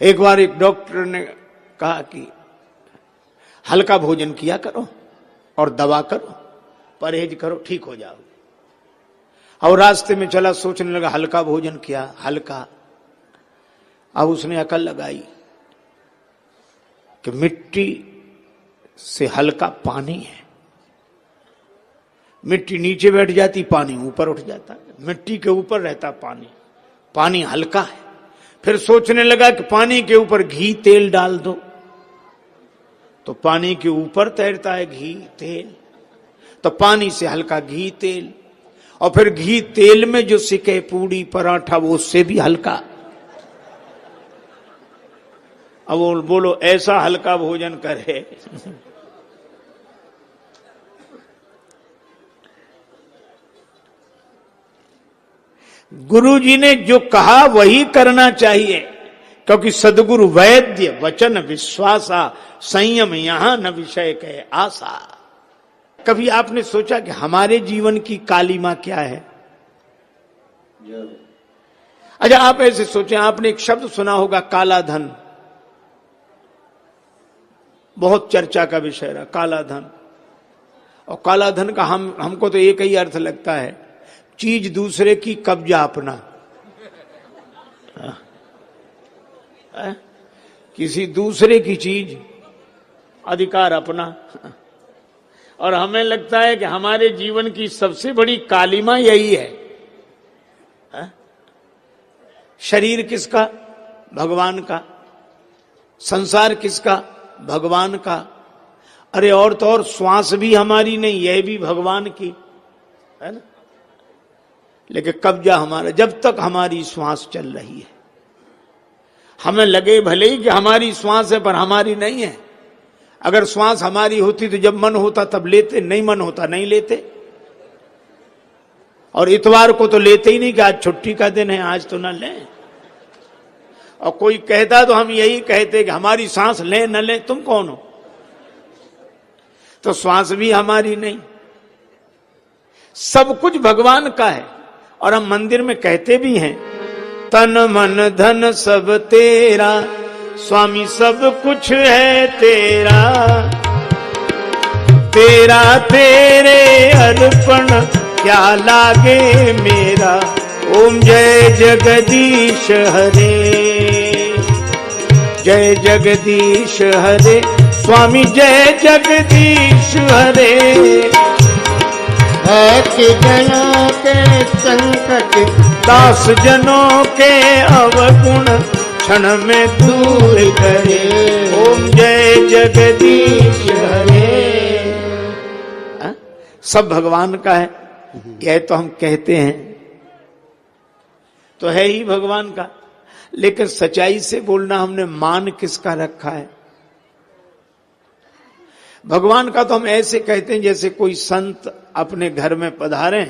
एक बार एक डॉक्टर ने कहा कि हल्का भोजन किया करो और दवा करो, परहेज करो, ठीक हो जाओ। और रास्ते में चला, सोचने लगा हल्का भोजन किया, हल्का। अब उसने अकल लगाई कि मिट्टी से हल्का पानी है। मिट्टी नीचे बैठ जाती, पानी ऊपर उठ जाता, मिट्टी के ऊपर रहता पानी, पानी हल्का है। फिर सोचने लगा कि पानी के ऊपर घी तेल डाल दो तो पानी के ऊपर तैरता है घी तेल, तो पानी से हल्का घी तेल, और फिर घी तेल में जो सिके पूड़ी पराठा वो उससे भी हल्का। अब वो बोलो ऐसा हल्का भोजन करे। गुरु जी ने जो कहा वही करना चाहिए, क्योंकि सदगुरु वैद्य वचन विश्वासा, संयम यहां न विषय के आशा। कभी आपने सोचा कि हमारे जीवन की कालिमा क्या है? अच्छा, आप ऐसे सोचें, आपने एक शब्द सुना होगा काला धन, बहुत चर्चा का विषय रहा काला धन। और काला धन का हमको तो एक ही अर्थ लगता है, चीज दूसरे की कब्जा अपना। किसी दूसरे की चीज अधिकार अपना। और हमें लगता है कि हमारे जीवन की सबसे बड़ी कालिमा यही है। शरीर किसका? भगवान का। संसार किसका? भगवान का। अरे और तो और श्वास भी हमारी नहीं, यह भी भगवान की है ना। लेकिन कब्जा हमारा, जब तक हमारी श्वास चल रही है। हमें लगे भले ही कि हमारी श्वास है, पर हमारी नहीं है। अगर श्वास हमारी होती तो जब मन होता तब लेते, नहीं मन होता नहीं लेते। और इतवार को तो लेते ही नहीं कि आज छुट्टी का दिन है, आज तो ना लें। और कोई कहता तो हम यही कहते कि हमारी सांस लें न लें, तुम कौन हो? तो श्वास भी हमारी नहीं, सब कुछ भगवान का है। और हम मंदिर में कहते भी हैं, तन मन धन सब तेरा, स्वामी सब कुछ है तेरा, तेरा तेरे अर्पण क्या लागे मेरा। ओम जय जगदीश हरे, जय जगदीश हरे, स्वामी जय जगदीश हरे। ऐसे जनों के संकट, दास जनों के अवगुण, क्षण में दूर करे। ओम जय जगदीश हरे। सब भगवान का है, यह तो हम कहते हैं, तो है ही भगवान का। लेकिन सच्चाई से बोलना, हमने मान किसका रखा है? भगवान का तो हम ऐसे कहते हैं जैसे कोई संत अपने घर में पधारे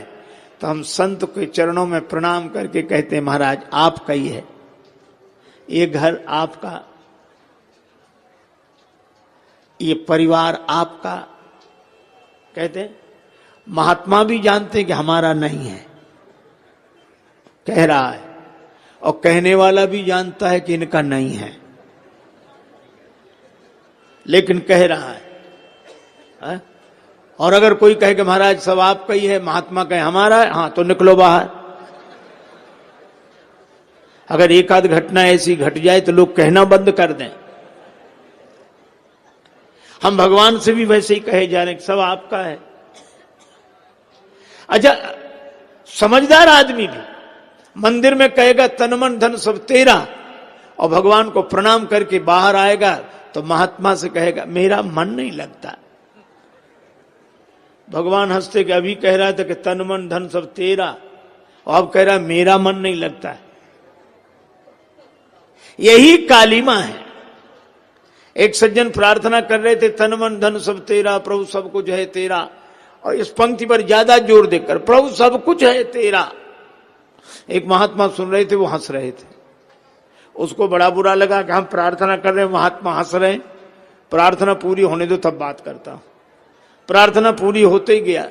तो हम संत के चरणों में प्रणाम करके कहते हैं महाराज आपका ही है, ये घर आपका, ये परिवार आपका। कहते हैं महात्मा भी जानते हैं कि हमारा नहीं है, कह रहा है, और कहने वाला भी जानता है कि इनका नहीं है, लेकिन कह रहा है। और अगर कोई कहे कि महाराज सब आपका ही है, महात्मा कहे हमारा है, हाँ तो निकलो बाहर। अगर एक आध घटना ऐसी घट जाए तो लोग कहना बंद कर दें। हम भगवान से भी वैसे ही कहे जा रहे हैं सब आपका है। अच्छा, समझदार आदमी भी मंदिर में कहेगा तन मन धन सब तेरा, और भगवान को प्रणाम करके बाहर आएगा तो महात्मा से कहेगा मेरा मन नहीं लगता। भगवान हंसते कि अभी कह रहा था कि तन मन धन सब तेरा, और अब कह रहा मेरा मन नहीं लगता है। यही कालिमा है। एक सज्जन प्रार्थना कर रहे थे, तन मन धन सब तेरा, प्रभु सब कुछ है तेरा, और इस पंक्ति पर ज्यादा जोर देकर प्रभु सब कुछ है तेरा। एक महात्मा सुन रहे थे, वो हंस रहे थे। उसको बड़ा बुरा लगा कि हम प्रार्थना कर रहे हैं, महात्मा हंस रहे हैं। प्रार्थना पूरी होने दो तब बात करता हूं। प्रार्थना पूरी होते ही गया,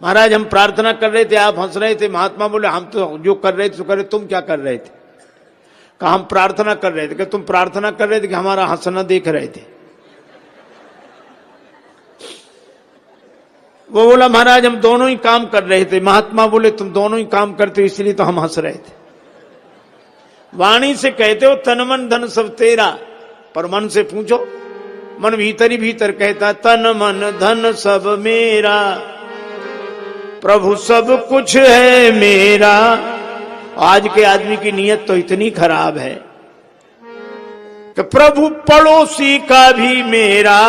महाराज हम प्रार्थना कर रहे थे, आप हंस रहे थे। महात्मा बोले हम तो जो कर रहे थे तो कर रहे, तुम क्या कर रहे थे? कहा हम प्रार्थना कर रहे थे। कि तुम प्रार्थना कर रहे थे कि हमारा हंसना देख रहे थे? वो बोला महाराज हम दोनों ही काम कर रहे थे। महात्मा बोले तुम दोनों ही काम करते हो इसलिए तो हम हंस रहे थे। वाणी से कहते हो तन मन धन सब तेरा, पर मन से पूछो, मन भीतर ही भीतर कहता तन मन धन सब मेरा, प्रभु सब कुछ है मेरा। आज के आदमी की नीयत तो इतनी खराब है कि प्रभु पड़ोसी का भी मेरा।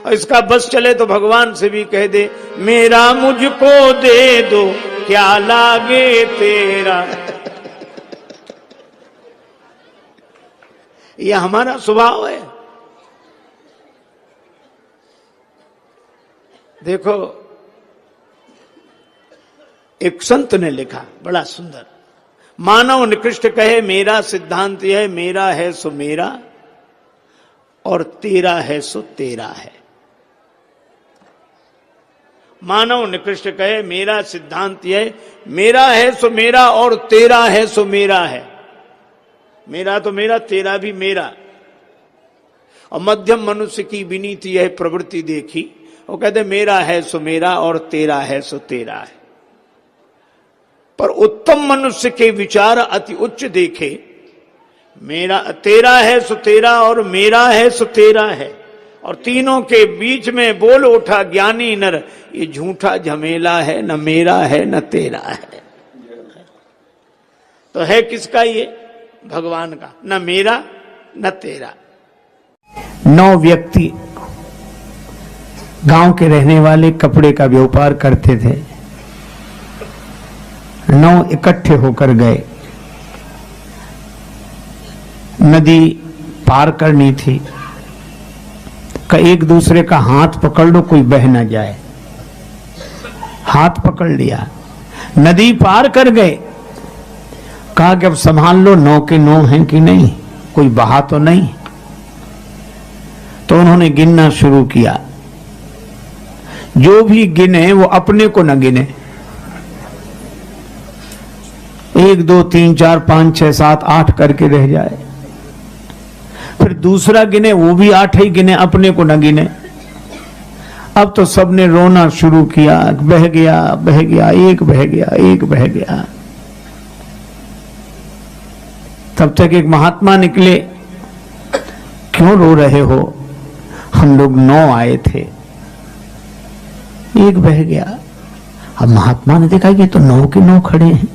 और इसका बस चले तो भगवान से भी कह दे मेरा मुझको दे दो क्या लागे तेरा। यह हमारा स्वभाव है। देखो एक संत ने लिखा बड़ा सुंदर, मानव निकृष्ट कहे मेरा सिद्धांत यह मेरा है सो मेरा और तेरा है सो तेरा है। मानव निकृष्ट कहे मेरा सिद्धांत यह मेरा है सो मेरा और तेरा है सो मेरा है। मेरा तो मेरा, तेरा भी मेरा। और मध्यम मनुष्य की विनीति यह प्रवृत्ति देखी, वो कहते मेरा है सो मेरा और तेरा है सो तेरा है। पर उत्तम मनुष्य के विचार अति उच्च देखे, मेरा तेरा है सो तेरा और मेरा है सो तेरा है। और तीनों के बीच में बोल उठा ज्ञानी नर, ये झूठा झमेला है, न मेरा है न तेरा है। तो है किसका ये? भगवान का। न मेरा न तेरा। 9 व्यक्ति गांव के रहने वाले कपड़े का व्यापार करते थे। 9 इकट्ठे होकर गए। नदी पार करनी थी, का एक दूसरे का हाथ पकड़ लो कोई बह ना जाए। हाथ पकड़ लिया, नदी पार कर गए। कहा कि अब संभाल लो 9 के 9 हैं कि नहीं, कोई बहा तो नहीं। तो उन्होंने गिनना शुरू किया। जो भी गिने वो अपने को न गिने। 1 2 3 4 5 6 7 8 करके रह जाए। फिर दूसरा गिने, वो भी 8 ही गिने, अपने को न गिने। अब तो सबने रोना शुरू किया, बह गया बह गया, एक बह गया एक बह गया। तब तक एक महात्मा निकले, क्यों रो रहे हो? हम लोग 9 आए थे, एक बह गया। अब महात्मा ने देखा कि तो 9 के 9 खड़े हैं।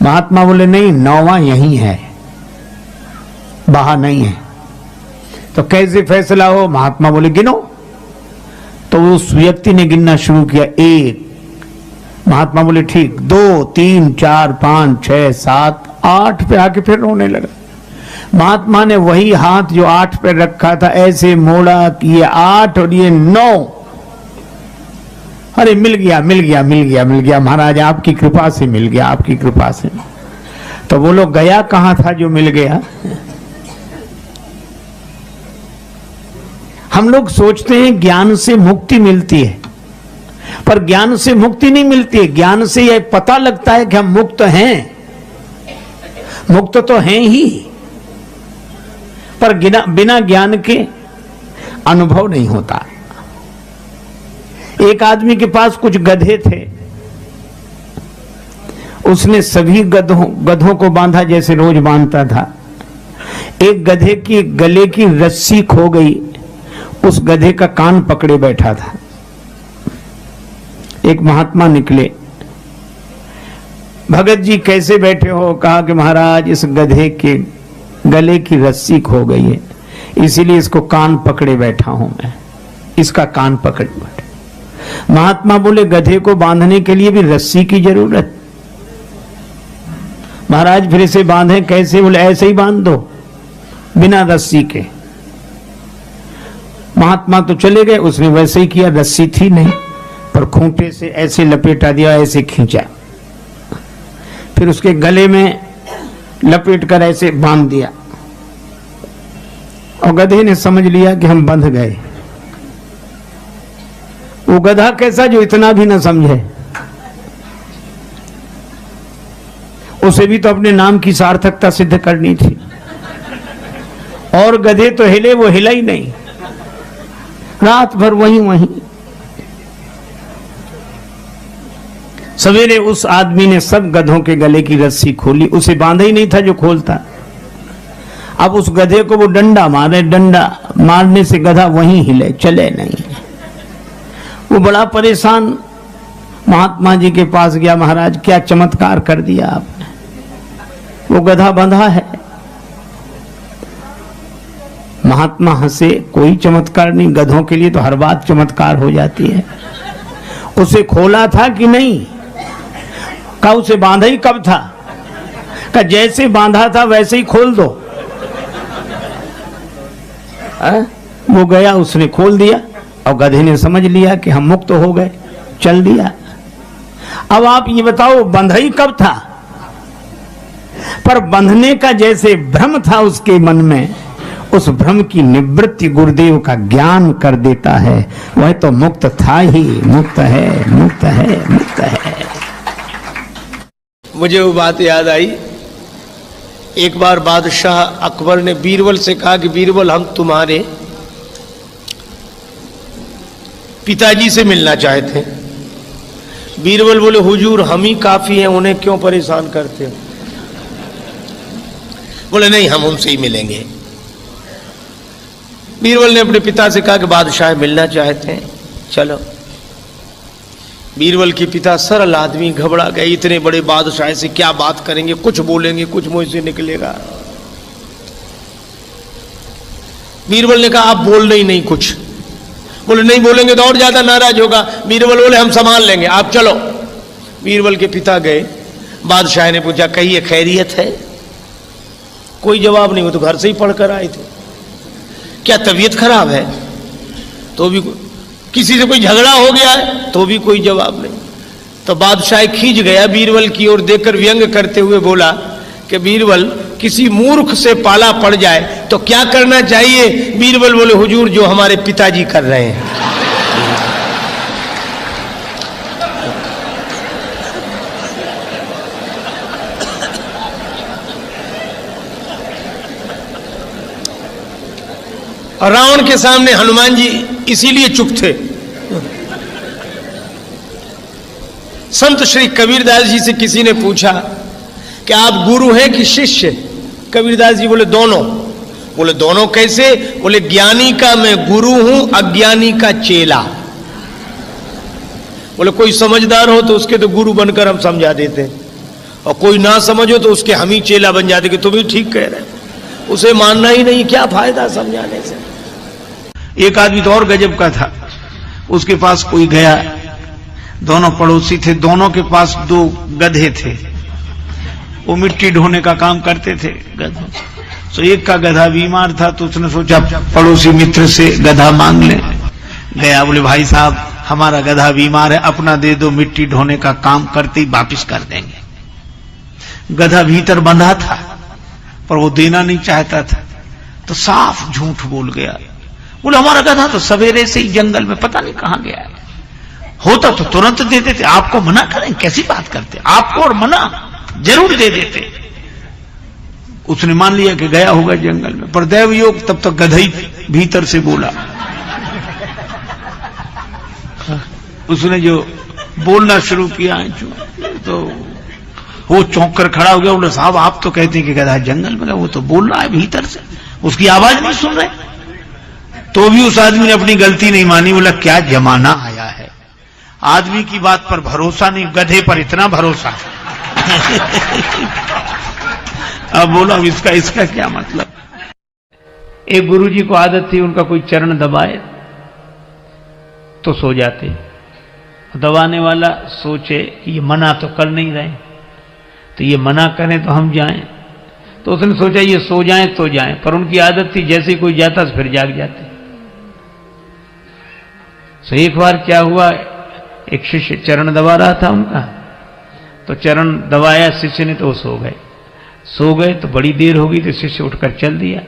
महात्मा बोले नहीं, 9वां यही है, बहा नहीं है। तो कैसे फैसला हो? महात्मा बोले गिनो। तो उस व्यक्ति ने गिनना शुरू किया, 1। महात्मा बोले ठीक, 2 3 4 5 6 7 8 पे आके फिर रोने लगा। महात्मा ने वही हाथ जो 8 पे रखा था ऐसे मोड़ा कि ये 8 और ये 9। अरे मिल गया मिल गया मिल गया मिल गया महाराज, आपकी कृपा से मिल गया, आपकी कृपा से। तो वो लोग गया कहां था जो मिल गया? हम लोग सोचते हैं ज्ञान से मुक्ति मिलती है, पर ज्ञान से मुक्ति नहीं मिलती है। ज्ञान से यह पता लगता है कि हम मुक्त हैं। मुक्त तो हैं ही, पर बिना ज्ञान के अनुभव नहीं होता। एक आदमी के पास कुछ गधे थे। उसने सभी गधों को बांधा जैसे रोज बांधता था। एक गधे की गले की रस्सी खो गई, उस गधे का कान पकड़े बैठा था। एक महात्मा निकले, भगत जी कैसे बैठे हो? कहा कि महाराज इस गधे के गले की रस्सी खो गई है, इसीलिए इसको कान पकड़े बैठा हूं मैं, इसका कान पकड़े बैठा। महात्मा बोले गधे को बांधने के लिए भी रस्सी की जरूरत? महाराज फिर इसे बांधे कैसे? बोले ऐसे ही बांध दो बिना रस्सी के। महात्मा तो चले गए, उसने वैसे ही किया। रस्सी थी नहीं, पर खूंटे से ऐसे लपेटा दिया, ऐसे खींचा, फिर उसके गले में लपेट कर ऐसे बांध दिया। और गधे ने समझ लिया कि हम बंध गए। वो गधा कैसा जो इतना भी ना समझे। उसे भी तो अपने नाम की सार्थकता सिद्ध करनी थी। और गधे तो हिले, वो हिला ही नहीं, रात भर वहीं वहीं। सवेरे उस आदमी ने सब गधों के गले की रस्सी खोली, उसे बांधा ही नहीं था जो खोलता। अब उस गधे को वो डंडा मारे, डंडा मारने से गधा वहीं हिले, चले नहीं। वो बड़ा परेशान महात्मा जी के पास गया, महाराज क्या चमत्कार कर दिया आपने, वो गधा बंधा है। महात्मा हंसे, कोई चमत्कार नहीं, गधों के लिए तो हर बात चमत्कार हो जाती है। उसे खोला था कि नहीं? का उसे बांधा ही कब था? का जैसे बांधा था वैसे ही खोल दो। वो गया, उसने खोल दिया और गधे ने समझ लिया कि हम मुक्त हो गए, चल दिया। अब आप ये बताओ बंधा ही कब था? पर बंधने का जैसे भ्रम था उसके मन में, उस भ्रम की निवृत्ति गुरुदेव का ज्ञान कर देता है। वह तो मुक्त था ही, मुक्त है, मुक्त है, मुक्त है। मुझे वो बात याद आई, एक बार बादशाह अकबर ने बीरबल से कहा कि बीरबल हम तुम्हारे पिताजी से मिलना चाहते हैं। बीरबल बोले हुजूर हम ही काफी हैं, उन्हें क्यों परेशान करते हो? बोले नहीं हम उनसे ही मिलेंगे। बीरबल ने अपने पिता से कहा कि बादशाह मिलना चाहते हैं, चलो। बीरबल के पिता सरल आदमी घबरा गए, इतने बड़े बादशाह से क्या बात करेंगे, कुछ बोलेंगे कुछ मुंह से निकलेगा। बीरबल ने कहा आप बोल नहीं कुछ। बोले नहीं बोलेंगे तो और ज्यादा नाराज होगा। बीरबल बोले हम संभाल लेंगे, आप चलो। बीरबल के पिता गए, बादशाह ने पूछा कहिए खैरियत है? कोई जवाब नहीं, वो तो घर से ही पढ़कर आए थे। क्या तबीयत खराब है? तो भी किसी से कोई झगड़ा हो गया है? तो भी कोई जवाब नहीं। तो बादशाह खींच गया बीरबल की ओर, देखकर व्यंग करते हुए बोला कि बीरबल किसी मूर्ख से पाला पड़ जाए तो क्या करना चाहिए? बीरबल बोले हुजूर जो हमारे पिताजी कर रहे हैं। और रावण के सामने हनुमान जी इसीलिए चुप थे। संत श्री कबीरदास जी से किसी ने पूछा कि आप गुरु हैं कि शिष्य? कबीरदास जी बोले दोनों। बोले दोनों कैसे? बोले ज्ञानी का मैं गुरु हूं, अज्ञानी का चेला। बोले कोई समझदार हो तो उसके तो गुरु बनकर हम समझा देते, और कोई ना समझो तो उसके हम ही चेला बन जाते कि तुम ही ठीक कह रहे, उसे मानना ही नहीं, क्या फायदा समझाने से। एक आदमी तो और गजब का था, उसके पास कोई गया, दोनों पड़ोसी थे, दोनों के पास दो गधे थे, वो मिट्टी ढोने का काम करते थे गधों। तो एक का गधा बीमार था, तो उसने सोचा पड़ोसी मित्र से गधा मांग ले। गया, बोले भाई साहब हमारा गधा बीमार है, अपना दे दो, मिट्टी ढोने का काम करते ही वापिस कर देंगे। गधा भीतर बंधा था पर वो देना नहीं चाहता था, तो साफ झूठ बोल गया। बोले हमारा गधा तो सवेरे से ही जंगल में पता नहीं कहां गया है, होता तो तुरंत दे देते, आपको मना करें? कैसी बात करते, आपको और मना जरूर दे देते। उसने मान लिया कि गया होगा जंगल में, पर दैव योग तब तक गधा ही भीतर से बोला। उसने जो बोलना शुरू किया तो वो चौंक कर खड़ा हो गया। बोले साहब आप तो कहते हैं कि गधा जंगल में गया, वो तो बोल रहा है भीतर से, उसकी आवाज नहीं सुन रहे। तो भी उस आदमी ने अपनी गलती नहीं मानी। बोला क्या जमाना आया है, आदमी की बात पर भरोसा नहीं, गधे पर इतना भरोसा। अब बोलो अब इसका क्या मतलब। एक गुरुजी को आदत थी, उनका कोई चरण दबाए तो सो जाते। दबाने वाला सोचे कि ये मना तो कर नहीं रहे, तो ये मना करें तो हम जाएं, तो उसने सोचा ये सो जाएं तो जाएं, पर उनकी आदत थी जैसे कोई जाता तो फिर जाग जाते। तो एक बार क्या हुआ, एक शिष्य चरण दबा रहा था उनका, तो चरण दबाया शिष्य ने, तो वो सो गए। तो बड़ी देर हो गई तो शिष्य उठकर चल दिया।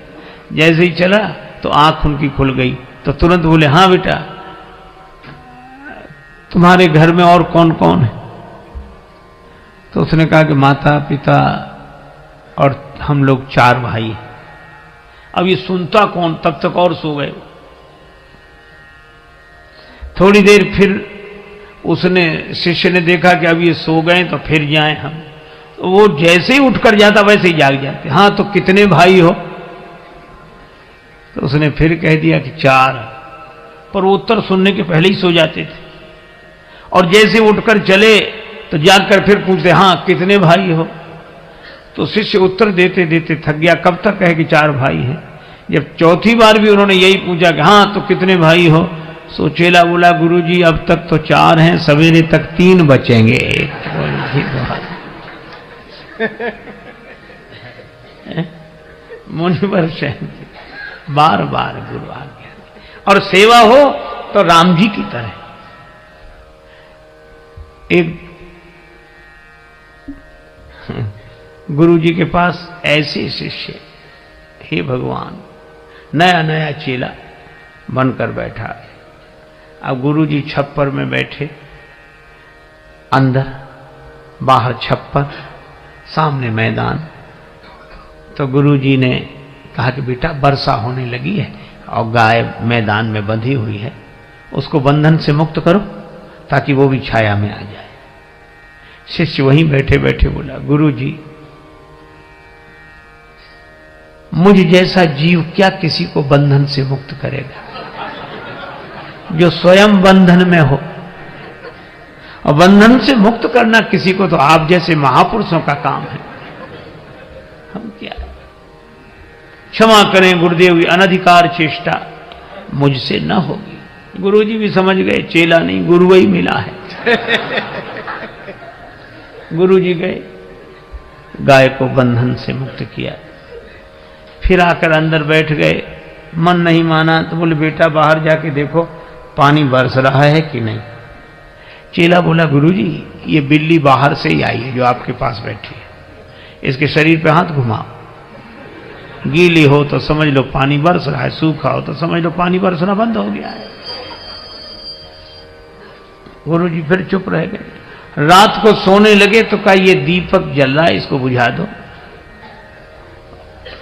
जैसे ही चला तो आंख उनकी खुल गई, तो तुरंत बोले हाँ बेटा तुम्हारे घर में और कौन कौन है? तो उसने कहा कि माता पिता और हम लोग 4 भाई हैं। अब ये सुनता कौन, तब तक और सो गए। थोड़ी देर फिर उसने, शिष्य ने देखा कि अब ये सो गए तो फिर जाएं हम। तो वो जैसे ही उठकर जाता वैसे ही जाग जाते। हाँ तो कितने भाई हो? तो उसने फिर कह दिया कि 4, पर वो उत्तर सुनने के पहले ही सो जाते थे। और जैसे उठकर चले तो जाकर फिर पूछते, हाँ कितने भाई हो? तो शिष्य उत्तर देते देते थक गया, कब तक कहे कि 4 भाई हैं। जब चौथी बार भी उन्होंने यही पूछा कि हाँ तो कितने भाई हो, सो चेला बोला, गुरुजी अब तक तो 4 हैं, सवेरे तक 3 बचेंगे। मुनिवर शांति, बार बार गुरु आज्ञा। और सेवा हो तो राम जी की तरह। एक गुरु जी के पास ऐसे शिष्य, हे भगवान, नया नया चेला बनकर बैठा। अब गुरु जी छप्पर में बैठे, अंदर बाहर छप्पर, सामने मैदान। तो गुरु जी ने कहा कि बेटा वर्षा होने लगी है और गाय मैदान में बंधी हुई है, उसको बंधन से मुक्त करो ताकि वो भी छाया में आ जाए। शिष्य वहीं बैठे बैठे बोला, गुरु जी मुझ जैसा जीव क्या किसी को बंधन से मुक्त करेगा, जो स्वयं बंधन में हो। और बंधन से मुक्त करना किसी को तो आप जैसे महापुरुषों का काम है, हम क्या। क्षमा करें गुरुदेव, अनधिकार चेष्टा मुझसे न होगी। गुरुजी भी समझ गए चेला नहीं गुरु ही मिला है। गुरुजी गए, गाय को बंधन से मुक्त किया, फिर आकर अंदर बैठ गए। मन नहीं माना तो बोले, बेटा बाहर जाके देखो पानी बरस रहा है कि नहीं। चेला बोला, गुरुजी ये बिल्ली बाहर से ही आई है जो आपके पास बैठी है, इसके शरीर पे हाथ घुमाओ, गीली हो तो समझ लो पानी बरस रहा है, सूखा हो तो समझ लो पानी बरसना बंद हो गया है। गुरुजी फिर चुप रह गए। रात को सोने लगे तो कहा ये दीपक जल रहा है, इसको बुझा दो।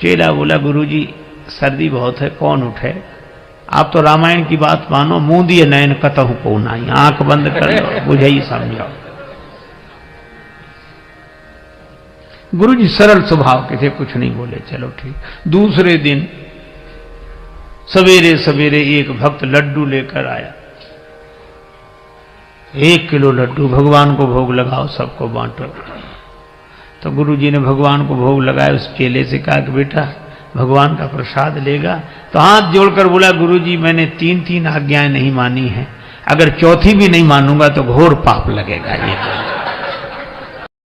चेला बोला, गुरुजी सर्दी बहुत है, कौन उठे, आप तो रामायण की बात मानो, मुंह दिए नयन कतहु को नाई, आंख बंद कर लो, बुझाई समझाओ। गुरुजी सरल स्वभाव के थे, कुछ नहीं बोले, चलो ठीक। दूसरे दिन सवेरे सवेरे एक भक्त लड्डू लेकर आया, 1 किलो लड्डू, भगवान को भोग लगाओ, सबको बांटो। तो गुरुजी ने भगवान को भोग लगाया। उस चेले से कहा कि बेटा भगवान का प्रसाद लेगा? तो हाथ जोड़कर बोला, गुरुजी मैंने 3 आज्ञाएं नहीं मानी हैं, अगर चौथी भी नहीं मानूंगा तो घोर पाप लगेगा। ये